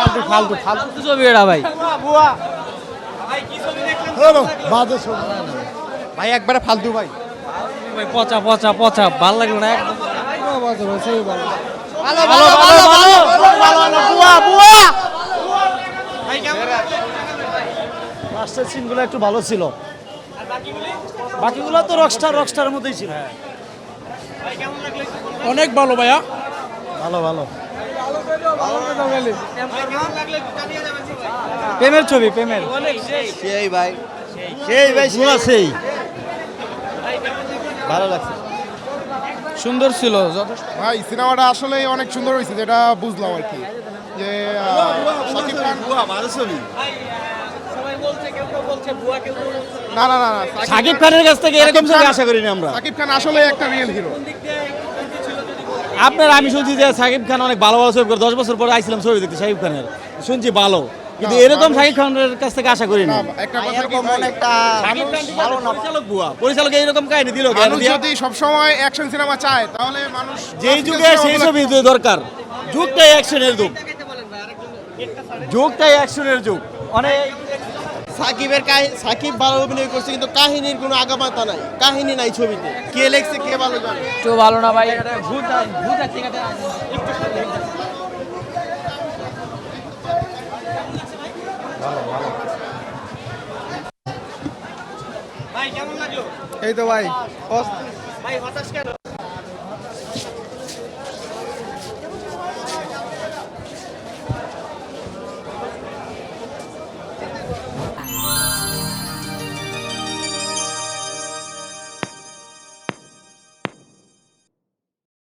ফালতু ফালতু ফালতু ছবি এটা ভাই। ভাই একবারে ফালতু ভাই। ভাই পচা পচা পচা ভাল লাগলো না একদম। ভালো ভালো ভালো ভালো বুয়া বুয়া। লাস্টের সিনগুলো একটু ভালো ছিল, বাকিগুলো তো রকস্টারের মধ্যেই ছিল। অনেক ভালো ভাইয়া। ভালো ভালো প্রেমের ছবি প্রেমের। সেই ভাই সেই ভাই পুরা সেই ভালো লাগছে। সুন্দর ছিল যথেষ্ট। ভাই সিনেমাটা আসলে অনেক সুন্দর হয়েছে, যেটা বুঝলাম আর কি, যে শাকিব খান ভালো ছবি। না না না না, শাকিব খানের কাছ থেকে এরকম ছবি আশা করিনি আমরা। শাকিব খান আসলে একটা রিয়েল হিরো। আপনার আমি শুনছি যে শাকিব খান অনেক ভালো ভালো ছবি করে, 10 বছর পরে আইছিলাম ছবি দেখতে শাকিব খানের, শুনছি ভালো, কিন্তু এরকম শাকিব খানের কাছ থেকে আশা করি না। একটা কথা কি এরকম ভাই, অনেকটা ভালো না পরিচালক বুয়া, পরিচালক এইরকম কাহিনী দিল কেন মানুষ দিয়া? যদি সবসময় অ্যাকশন সিনেমা চায় তাহলে মানুষ যেই যুগে সেই ছবি দরকার, যুগটাই অ্যাকশনের যুগ, যুগটাই অ্যাকশনের যুগ। অনেক সাকিব ভালো অভিনয় করছে, কিন্তু কাহিনীর কোনো আগামাতা নাই, কাহিনী নাই ছবিতে, কে লেখছে কে ভালো জানে। তো ভালো না ভাই, ভূত ভূত আছে কাতে। এই তো ভাই ভাই হতাশ কেন?